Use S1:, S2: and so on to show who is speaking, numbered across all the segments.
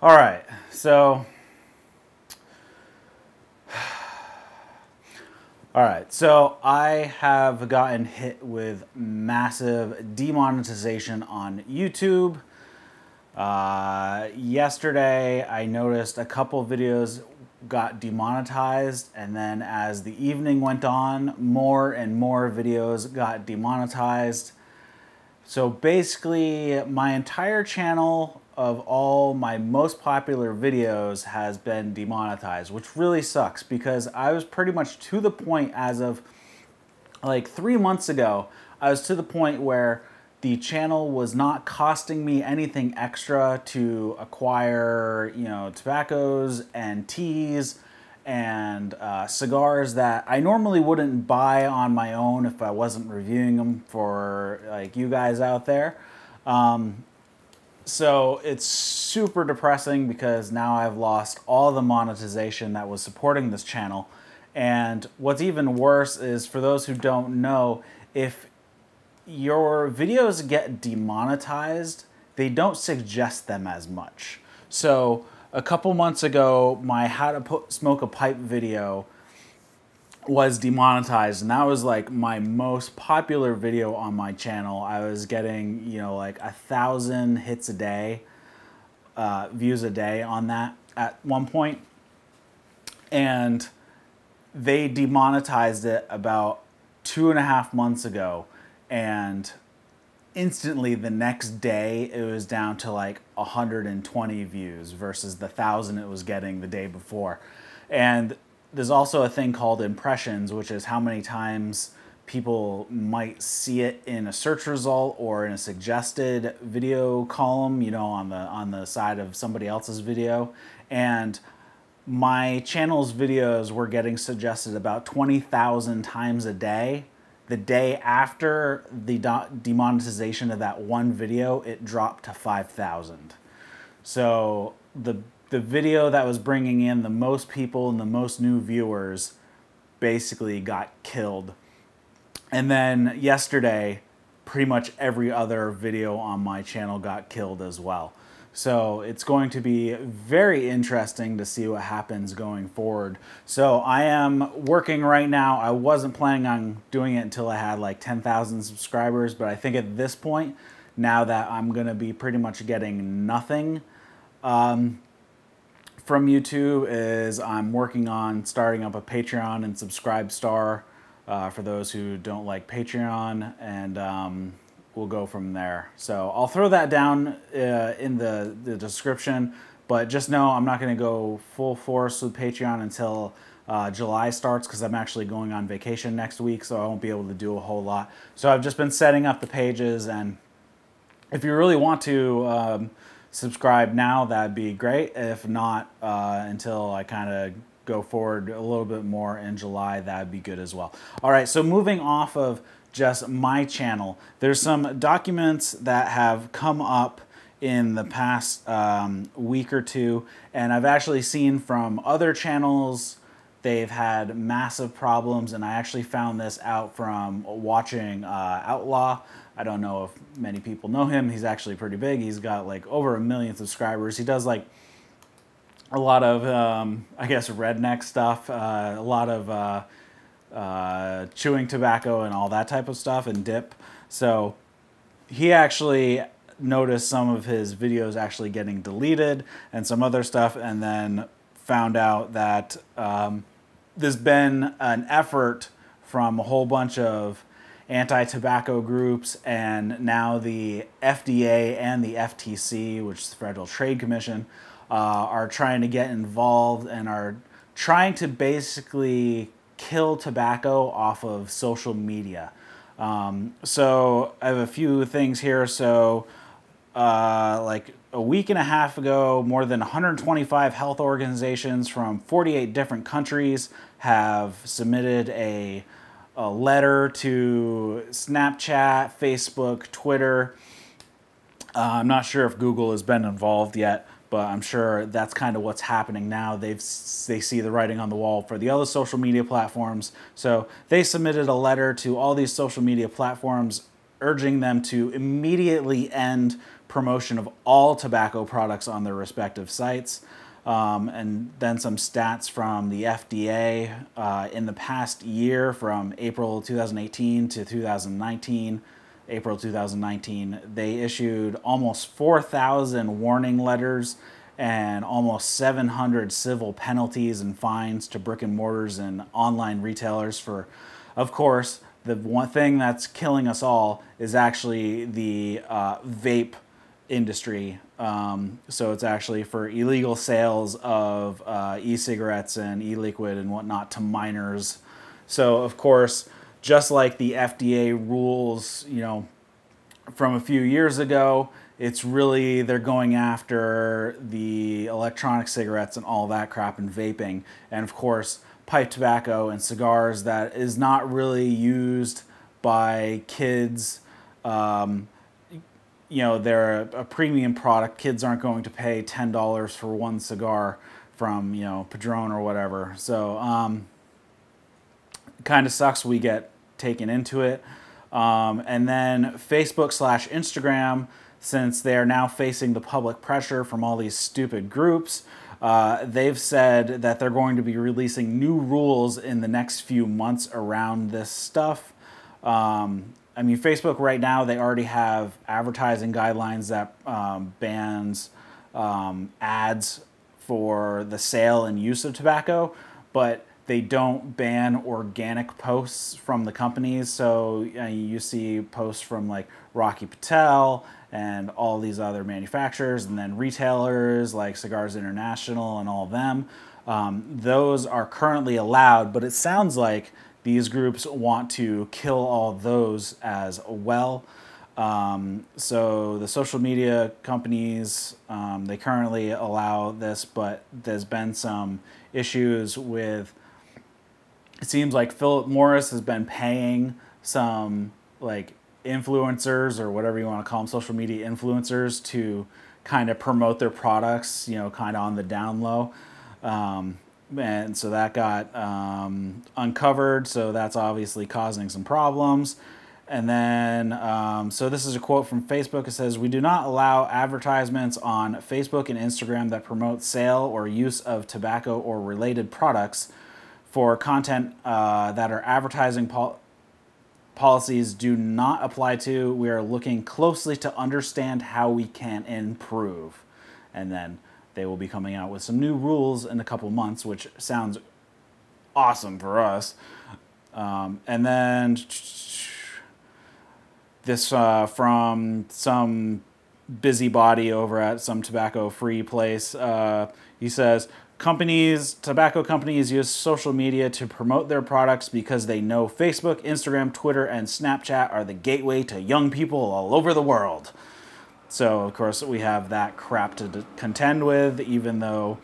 S1: All right, so I have gotten hit with massive demonetization on YouTube. Yesterday, I noticed a couple videos got demonetized, and then as the evening went on, more and more videos got demonetized. So basically, my entire channel of all my most popular videos has been demonetized, which really sucks because I was pretty much to the point as of like 3 months ago, I was to the point where the channel was not costing me anything extra to acquire, tobaccos and teas and cigars that I normally wouldn't buy on my own if I wasn't reviewing them for like you guys out there. So it's super depressing because now I've lost all the monetization that was supporting this channel. And what's even worse is, for those who don't know, if your videos get demonetized, they don't suggest them as much. So a couple months ago, my How to Smoke a Pipe video was demonetized, and that was like my most popular video on my channel. I was getting, like 1,000 hits a day, views a day on that at one point. And they demonetized it about 2.5 months ago, and instantly the next day it was down to like 120 views versus the 1,000 it was getting the day before. And there's also a thing called impressions, which is how many times people might see it in a search result or in a suggested video column, on the side of somebody else's video. And my channel's videos were getting suggested about 20,000 times a day. The day after the demonetization of that one video, it dropped to 5,000. So the video that was bringing in the most people and the most new viewers basically got killed. And then yesterday, pretty much every other video on my channel got killed as well. So it's going to be very interesting to see what happens going forward. So I am working right now. I wasn't planning on doing it until I had like 10,000 subscribers, but I think at this point, now that I'm going to be pretty much getting nothing from YouTube, is I'm working on starting up a Patreon and Subscribestar for those who don't like Patreon, and we'll go from there. So I'll throw that down in the description, but just know I'm not going to go full force with Patreon until July starts, because I'm actually going on vacation next week, so I won't be able to do a whole lot. So I've just been setting up the pages, and if you really want to subscribe now, that'd be great. If not, until I kind of go forward a little bit more in July, that'd be good as well. All right, so moving off of just my channel, there's some documents that have come up in the past week or two, and I've actually seen from other channels they've had massive problems, and I actually found this out from watching Outlaw. I don't know if many people know him. He's actually pretty big. He's got like over 1 million subscribers. He does like a lot of, I guess, redneck stuff, a lot of chewing tobacco and all that type of stuff, and dip. So he actually noticed some of his videos actually getting deleted and some other stuff, and then found out that there's been an effort from a whole bunch of anti-tobacco groups, and now the FDA and the FTC, which is the Federal Trade Commission, are trying to get involved and are trying to basically kill tobacco off of social media. So I have a few things here. So like a week and a half ago, more than 125 health organizations from 48 different countries have submitted a letter to Snapchat, Facebook, Twitter. I'm not sure if Google has been involved yet, but I'm sure that's kind of what's happening now. They see the writing on the wall for the other social media platforms. So they submitted a letter to all these social media platforms urging them to immediately end promotion of all tobacco products on their respective sites. And then some stats from the FDA in the past year, from April 2018 to 2019, April 2019, they issued almost 4,000 warning letters and almost 700 civil penalties and fines to brick and mortars and online retailers for, of course, the one thing that's killing us all is actually the vape industry. So it's actually for illegal sales of e-cigarettes and e-liquid and whatnot to minors. So, of course, just like the FDA rules, you know, from a few years ago, it's really, they're going after the electronic cigarettes and all that crap and vaping. And of course, pipe tobacco and cigars that is not really used by kids. You know, they're a premium product. Kids aren't going to pay $10 for one cigar from, you know, Padron or whatever. So, kind of sucks we get taken into it. And then Facebook/Instagram, since they are now facing the public pressure from all these stupid groups, they've said that they're going to be releasing new rules in the next few months around this stuff. I mean, Facebook right now, they already have advertising guidelines that bans ads for the sale and use of tobacco, but they don't ban organic posts from the companies. So you see posts from like Rocky Patel and all these other manufacturers, and then retailers like Cigars International and all of them. Those are currently allowed, but it sounds like these groups want to kill all those as well. So the social media companies, they currently allow this, but there's been some issues with, it seems like Philip Morris has been paying some like influencers or whatever you want to call them, social media influencers, to kind of promote their products, you know, kind of on the down low. And so that got uncovered, so that's obviously causing some problems. And then, so this is a quote from Facebook. It says, "We do not allow advertisements on Facebook and Instagram that promote sale or use of tobacco or related products. For content that our advertising policies do not apply to, we are looking closely to understand how we can improve." And then they will be coming out with some new rules in a couple months, which sounds awesome for us. And then this from some busybody over at some tobacco-free place. He says, tobacco companies use social media to promote their products because they know Facebook, Instagram, Twitter, and Snapchat are the gateway to young people all over the world. So, of course, we have that crap to contend with, even though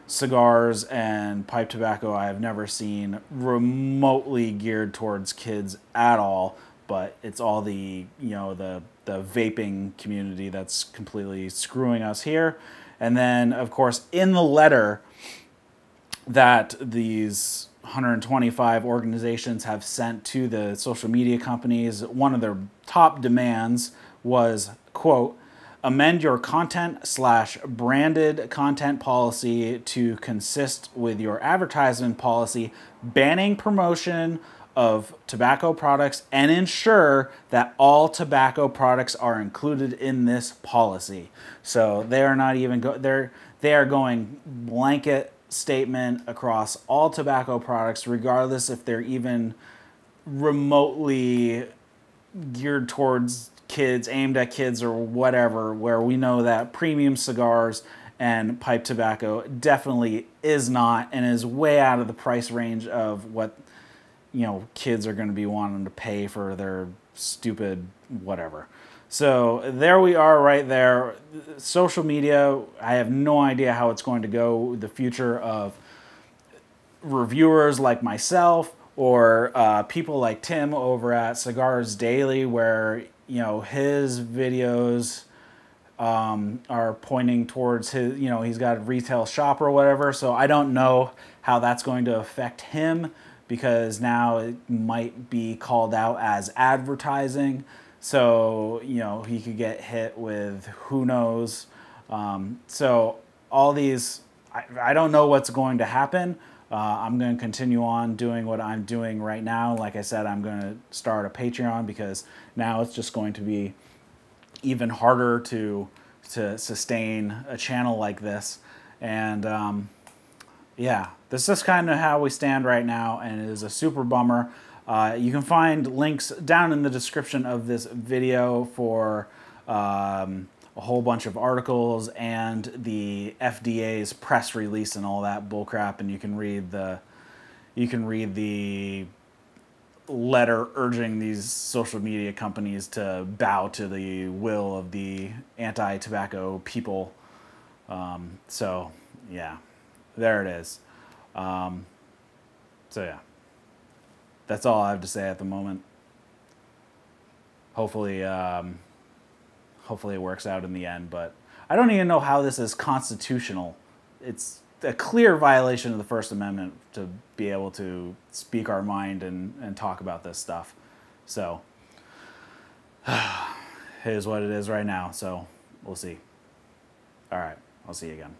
S1: cigars and pipe tobacco I have never seen remotely geared towards kids at all. But it's all the, you know, the vaping community that's completely screwing us here. And then, of course, in the letter that these 125 organizations have sent to the social media companies, one of their top demands was, quote, "Amend your content/branded content policy to consist with your advertisement policy, banning promotion of tobacco products, and ensure that all tobacco products are included in this policy." So they are not even they are going blanket statement across all tobacco products, regardless if they're even remotely geared towards kids, aimed at kids or whatever, where we know that premium cigars and pipe tobacco definitely is not, and is way out of the price range of what, you know, kids are going to be wanting to pay for their stupid whatever. So there we are right there. Social media, I have no idea how it's going to go. The future of reviewers like myself, or people like Tim over at Cigars Daily, where, you know, his videos are pointing towards his, you know, he's got a retail shop or whatever. So I don't know how that's going to affect him, because now it might be called out as advertising. So, you know, he could get hit with who knows. So all these, I don't know what's going to happen. I'm going to continue on doing what I'm doing right now. Like I said, I'm going to start a Patreon because now it's just going to be even harder to sustain a channel like this. And yeah, this is kind of how we stand right now, and it is a super bummer. You can find links down in the description of this video for a whole bunch of articles and the FDA's press release and all that bullcrap, and you can read the letter urging these social media companies to bow to the will of the anti-tobacco people. So yeah, there it is. So yeah, that's all I have to say at the moment. Hopefully, hopefully it works out in the end, but I don't even know how this is constitutional. It's a clear violation of the First Amendment to be able to speak our mind and talk about this stuff. So it is what it is right now, so we'll see. All right, I'll see you again.